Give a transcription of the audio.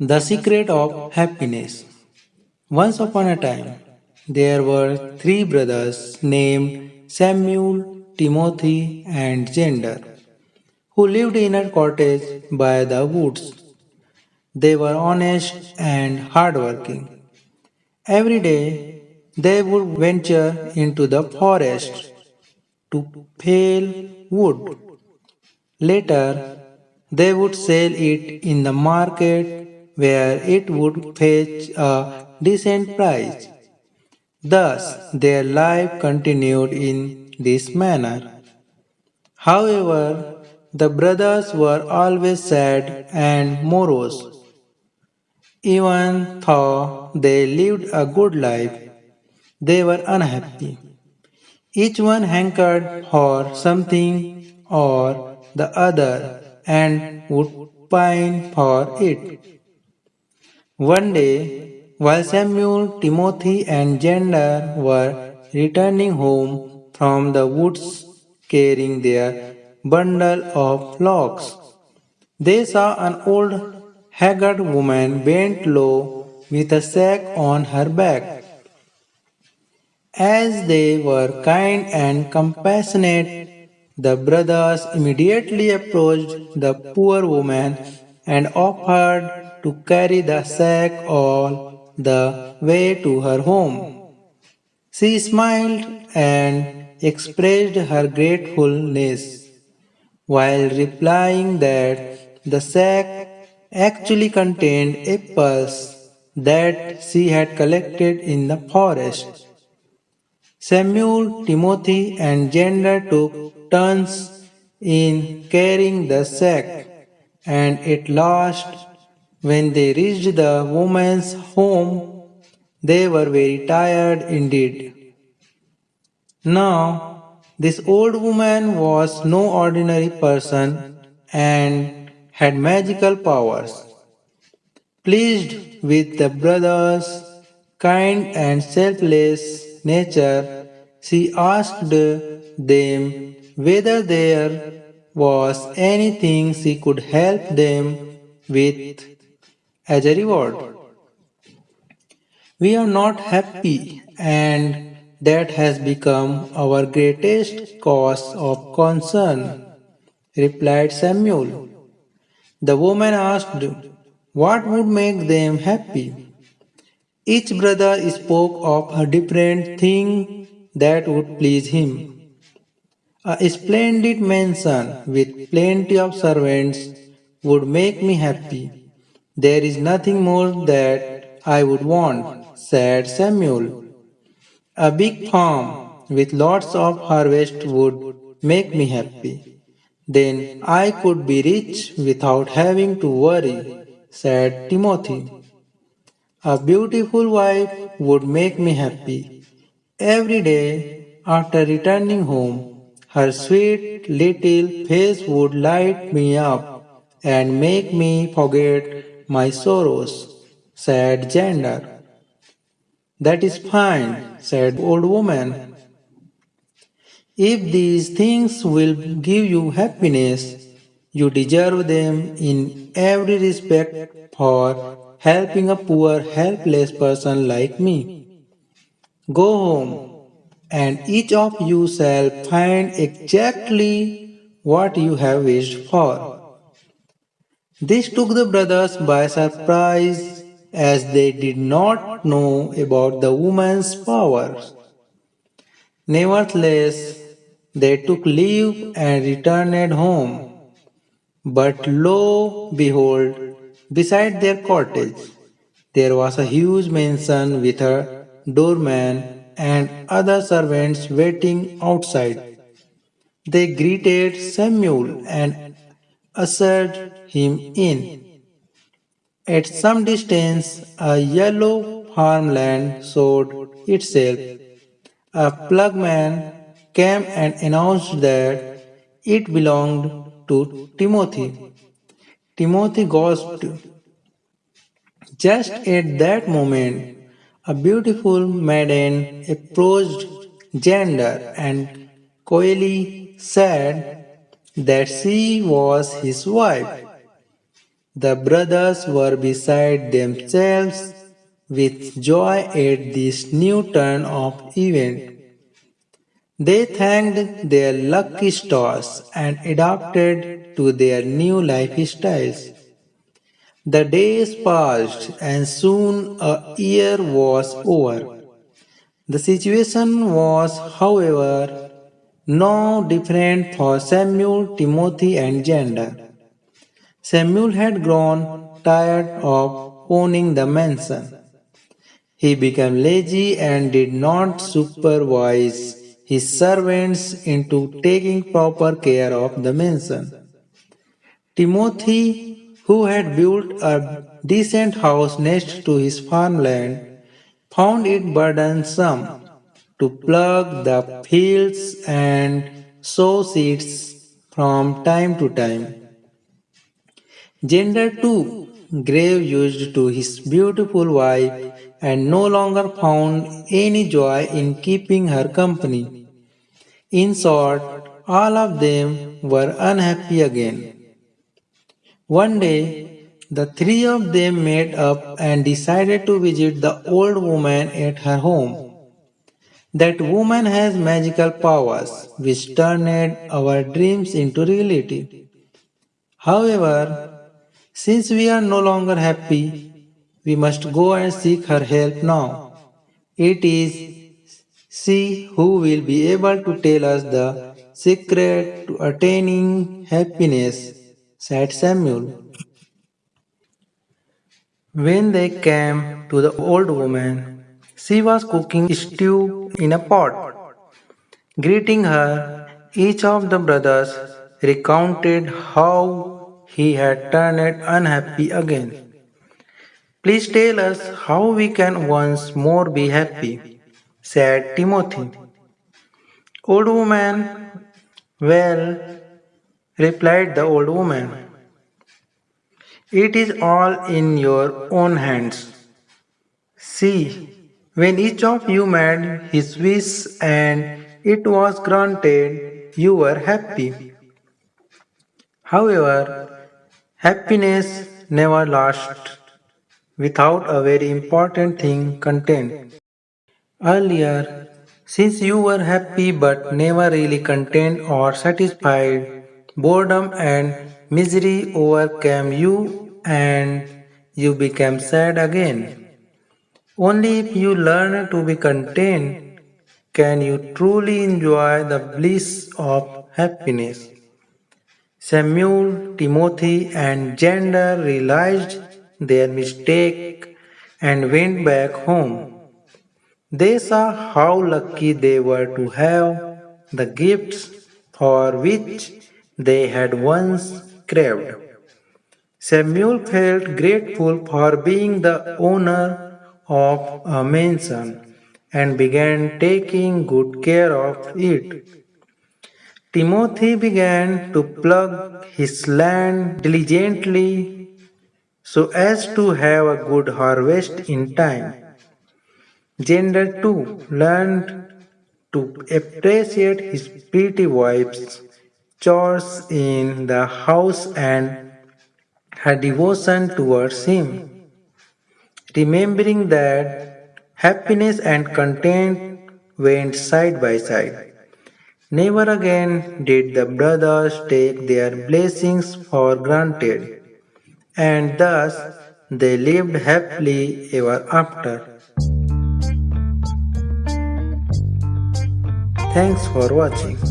The secret of happiness. Once upon a time, there were three brothers named Samuel, Timothy, and Gender who lived in a cottage by the woods. They were honest and hardworking. Every day, they would venture into the forest to fell wood. Later, they would sell it in the market where it would fetch a decent price. Thus, their life continued in this manner. However, the brothers were always sad and morose. Even though they lived a good life, they were unhappy. Each one hankered for something or the other and would pine for it. One day, while Samuel, Timothy, and Gender were returning home from the woods carrying their bundle of logs, they saw an old, haggard woman bent low with a sack on her back. As they were kind and compassionate, the brothers immediately approached the poor woman and offered to carry the sack all the way to her home. She smiled and expressed her gratefulness while replying that the sack actually contained apples that she had collected in the forest. Samuel, Timothy, and Gender took turns in carrying the sack, and at last, when they reached the woman's home, they were very tired indeed. Now, this old woman was no ordinary person and had magical powers. Pleased with the brothers' kind and selfless nature, she asked them whether there was anything she could help them with as a reward. We are not happy, and that has become our greatest cause of concern, replied Samuel. The woman asked, what would make them happy? Each brother spoke of a different thing that would please him. A splendid mansion with plenty of servants would make me happy. There is nothing more that I would want, said Samuel. A big farm with lots of harvest would make me happy. Then I could be rich without having to worry, said Timothy. A beautiful wife would make me happy. Every day after returning home, her sweet little face would light me up and make me forget my sorrows, said Gender. That is fine, said the old woman. If these things will give you happiness, you deserve them in every respect for helping a poor, helpless person like me. Go home, and each of you shall find exactly what you have wished for. This took the brothers by surprise, as they did not know about the woman's powers. Nevertheless, they took leave and returned home. But lo behold, beside their cottage, there was a huge mansion with a doorman and other servants waiting outside. They greeted Samuel and ushered him in. At some distance, a yellow farmland showed itself. A plugman came and announced that it belonged to Timothy. Timothy gasped. Just at that moment, a beautiful maiden approached Gender and coyly said that she was his wife. The brothers were beside themselves with joy at this new turn of event. They thanked their lucky stars and adapted to their new lifestyles. The days passed and soon a year was over. The situation was, however, no different for Samuel, Timothy, and Gender. Samuel had grown tired of owning the mansion. He became lazy and did not supervise his servants into taking proper care of the mansion. Timothy, who had built a decent house next to his farmland, found it burdensome to plug the fields and sow seeds from time to time. Gender too, grave used to his beautiful wife and no longer found any joy in keeping her company. In short, all of them were unhappy again. One day, the three of them met up and decided to visit the old woman at her home. That woman has magical powers which turned our dreams into reality. However, since we are no longer happy, we must go and seek her help now. It is she who will be able to tell us the secret to attaining happiness, said Samuel. When they came to the old woman, she was cooking stew in a pot. Greeting her, each of the brothers recounted how he had turned unhappy again. Please tell us how we can once more be happy, said Timothy. Old woman, well, replied the old woman, it is all in your own hands. See, when each of you made his wish and it was granted, you were happy. However, happiness never lasts without a very important thing content. Earlier, since you were happy but never really content or satisfied, boredom and misery overcame you and you became sad again. Only if you learn to be content can you truly enjoy the bliss of happiness. Samuel, Timothy, and Gender realized their mistake and went back home. They saw how lucky they were to have the gifts for which they had once craved. Samuel felt grateful for being the owner of a mansion and began taking good care of it. Timothy began to plug his land diligently so as to have a good harvest in time. Gender too learned to appreciate his pretty wife's chores in the house and her devotion towards him, remembering that happiness and content went side by side. Never again did the brothers take their blessings for granted, and thus they lived happily ever after. Thanks for watching.